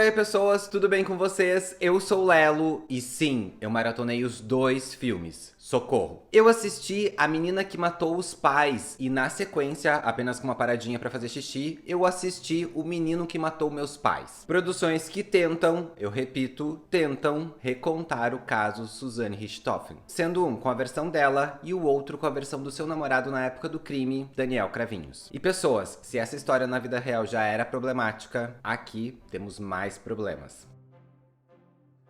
aí, pessoas, tudo bem com vocês? Eu sou o Lelo e sim, eu maratonei os 2 filmes. Socorro. Eu assisti A Menina que Matou os Pais e na sequência, apenas com uma paradinha pra fazer xixi, eu assisti O Menino que Matou Meus Pais. Produções que tentam, eu repito, tentam recontar o caso Suzanne Richthofen. Sendo um com a versão dela e o outro com a versão do seu namorado na época do crime, Daniel Cravinhos. E pessoas, se essa história na vida real já era problemática, aqui temos mais problemas.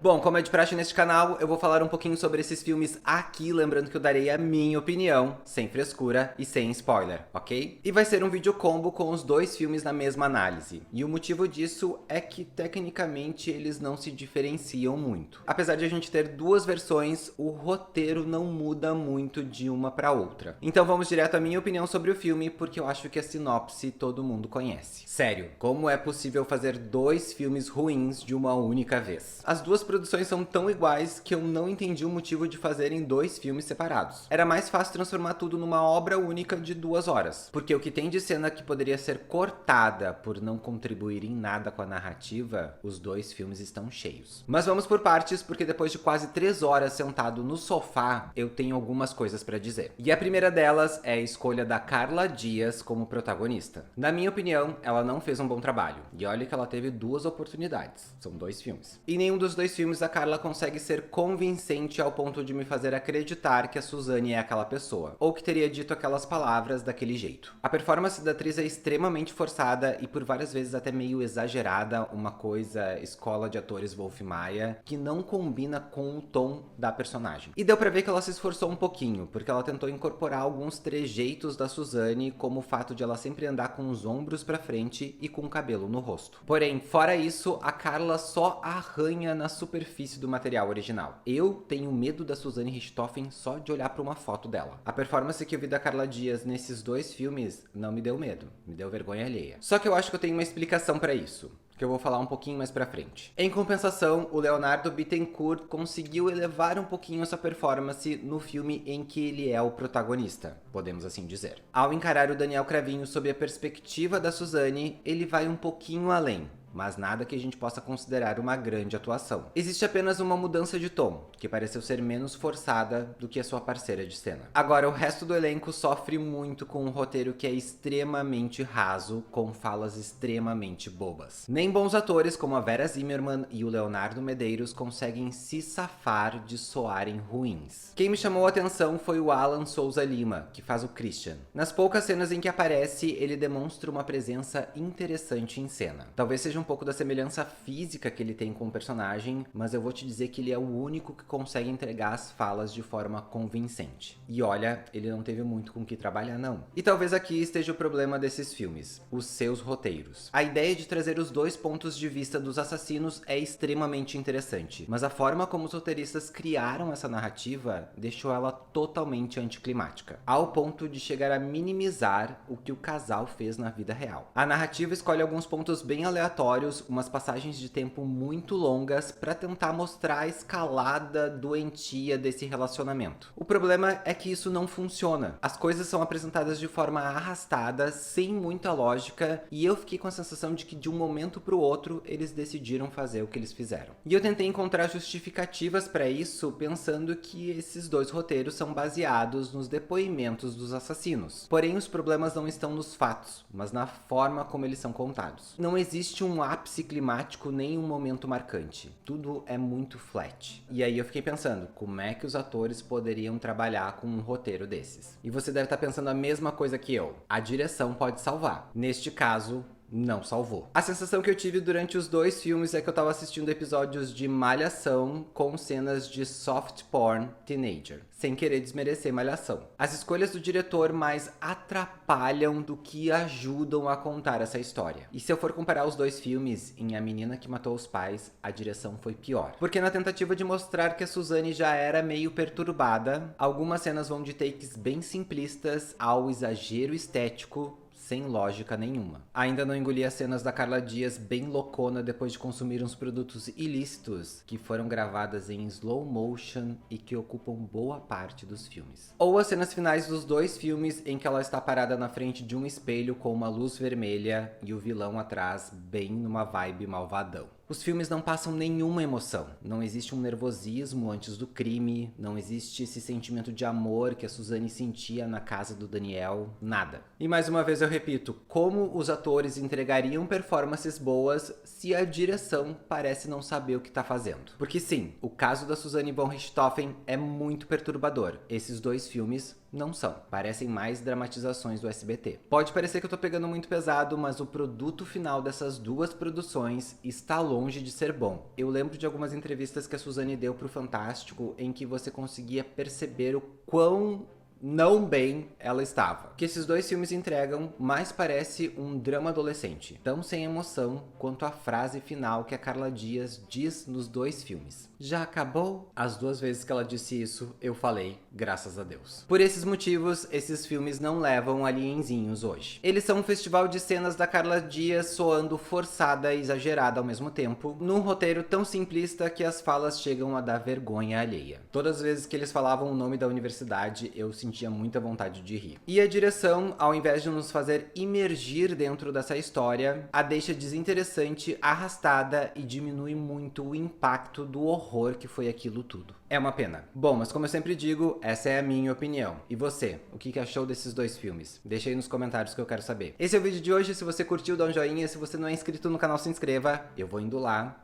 Bom, como é de praxe neste canal, eu vou falar um pouquinho sobre esses filmes aqui, lembrando que eu darei a minha opinião, sem frescura e sem spoiler, ok? E vai ser um vídeo combo com os 2 filmes na mesma análise. E o motivo disso é que, tecnicamente, eles não se diferenciam muito. Apesar de a gente ter 2 versões, o roteiro não muda muito de uma para outra. Então vamos direto à minha opinião sobre o filme, porque eu acho que a sinopse todo mundo conhece. Sério, como é possível fazer 2 filmes ruins de uma única vez? As duas produções são tão iguais que eu não entendi o motivo de fazerem 2 filmes separados. Era mais fácil transformar tudo numa obra única de 2 horas, porque o que tem de cena que poderia ser cortada por não contribuir em nada com a narrativa, os 2 filmes estão cheios. Mas vamos por partes, porque depois de quase 3 horas sentado no sofá, eu tenho algumas coisas pra dizer. E a primeira delas é a escolha da Carla Dias como protagonista. Na minha opinião, ela não fez um bom trabalho, e olha que ela teve 2 oportunidades. São 2 filmes. E nenhum dos 2 filmes a Carla consegue ser convincente ao ponto de me fazer acreditar que a Suzanne é aquela pessoa, ou que teria dito aquelas palavras daquele jeito. A performance da atriz é extremamente forçada e por várias vezes até meio exagerada, uma coisa escola de atores Wolf Maia, que não combina com o tom da personagem. E deu pra ver que ela se esforçou um pouquinho, porque ela tentou incorporar alguns trejeitos da Suzanne, como o fato de ela sempre andar com os ombros pra frente e com o cabelo no rosto. Porém, fora isso, a Carla só arranha na superfície do material original. Eu tenho medo da Suzanne Richthofen só de olhar para uma foto dela. A performance que eu vi da Carla Dias nesses 2 filmes não me deu medo, me deu vergonha alheia. Só que eu acho que eu tenho uma explicação para isso, que eu vou falar um pouquinho mais pra frente. Em compensação, o Leonardo Bittencourt conseguiu elevar um pouquinho essa performance no filme em que ele é o protagonista, podemos assim dizer. Ao encarar o Daniel Cravinhos sob a perspectiva da Suzanne, ele vai um pouquinho além, mas nada que a gente possa considerar uma grande atuação. Existe apenas uma mudança de tom, que pareceu ser menos forçada do que a sua parceira de cena. Agora, o resto do elenco sofre muito com um roteiro que é extremamente raso, com falas extremamente bobas. Nem bons atores como a Vera Zimmerman e o Leonardo Medeiros conseguem se safar de soarem ruins. Quem me chamou a atenção foi o Alan Souza Lima, que faz o Christian. Nas poucas cenas em que aparece, ele demonstra uma presença interessante em cena. Talvez seja um pouco da semelhança física que ele tem com o personagem, mas eu vou te dizer que ele é o único que consegue entregar as falas de forma convincente. E olha, ele não teve muito com o que trabalhar não. E talvez aqui esteja o problema desses filmes, os seus roteiros. A ideia de trazer os 2 pontos de vista dos assassinos é extremamente interessante, mas a forma como os roteiristas criaram essa narrativa deixou ela totalmente anticlimática, ao ponto de chegar a minimizar o que o casal fez na vida real. A narrativa escolhe alguns pontos bem aleatórios, umas passagens de tempo muito longas para tentar mostrar a escalada doentia desse relacionamento. O problema é que isso não funciona. As coisas são apresentadas de forma arrastada, sem muita lógica, e eu fiquei com a sensação de que de um momento para o outro eles decidiram fazer o que eles fizeram. E eu tentei encontrar justificativas para isso, pensando que esses 2 roteiros são baseados nos depoimentos dos assassinos. Porém, os problemas não estão nos fatos, mas na forma como eles são contados. Não existe um ápice climático nem um momento marcante. Tudo é muito flat. E aí eu fiquei pensando, como é que os atores poderiam trabalhar com um roteiro desses? E você deve estar pensando a mesma coisa que eu. A direção pode salvar. Neste caso, não salvou. A sensação que eu tive durante os 2 filmes é que eu tava assistindo episódios de Malhação com cenas de soft porn teenager, sem querer desmerecer Malhação. As escolhas do diretor mais atrapalham do que ajudam a contar essa história. E se eu for comparar os 2 filmes, em A Menina que Matou os Pais, a direção foi pior. Porque na tentativa de mostrar que a Suzanne já era meio perturbada, algumas cenas vão de takes bem simplistas ao exagero estético, sem lógica nenhuma. Ainda não engoli as cenas da Carla Dias bem loucona depois de consumir uns produtos ilícitos que foram gravadas em slow motion e que ocupam boa parte dos filmes. Ou as cenas finais dos 2 filmes em que ela está parada na frente de um espelho com uma luz vermelha e o vilão atrás bem numa vibe malvadão. Os filmes não passam nenhuma emoção. Não existe um nervosismo antes do crime, não existe esse sentimento de amor que a Suzane sentia na casa do Daniel, nada. E mais uma vez eu repito, como os atores entregariam performances boas se a direção parece não saber o que tá fazendo? Porque sim, o caso da Suzane von Richthofen é muito perturbador. Esses dois filmes não são. Parecem mais dramatizações do SBT. Pode parecer que eu tô pegando muito pesado, mas o produto final dessas duas produções está longe de ser bom. Eu lembro de algumas entrevistas que a Suzane deu pro Fantástico em que você conseguia perceber o quão não bem ela estava. O que esses dois filmes entregam mais parece um drama adolescente, tão sem emoção quanto a frase final que a Carla Dias diz nos dois filmes. Já acabou? As duas vezes que ela disse isso, eu falei, graças a Deus. Por esses motivos, esses filmes não levam alienzinhos hoje. Eles são um festival de cenas da Carla Dias soando forçada e exagerada ao mesmo tempo, num roteiro tão simplista que as falas chegam a dar vergonha alheia. Todas as vezes que eles falavam o nome da universidade, eu sentia muita vontade de rir. E a direção, ao invés de nos fazer imergir dentro dessa história, a deixa desinteressante, arrastada e diminui muito o impacto do horror que foi aquilo tudo. É uma pena. Bom, mas como eu sempre digo, essa é a minha opinião. E você? O que achou desses dois filmes? Deixa aí nos comentários que eu quero saber. Esse é o vídeo de hoje. Se você curtiu, dá um joinha. Se você não é inscrito no canal, se inscreva. Eu vou indo lá.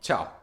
Tchau!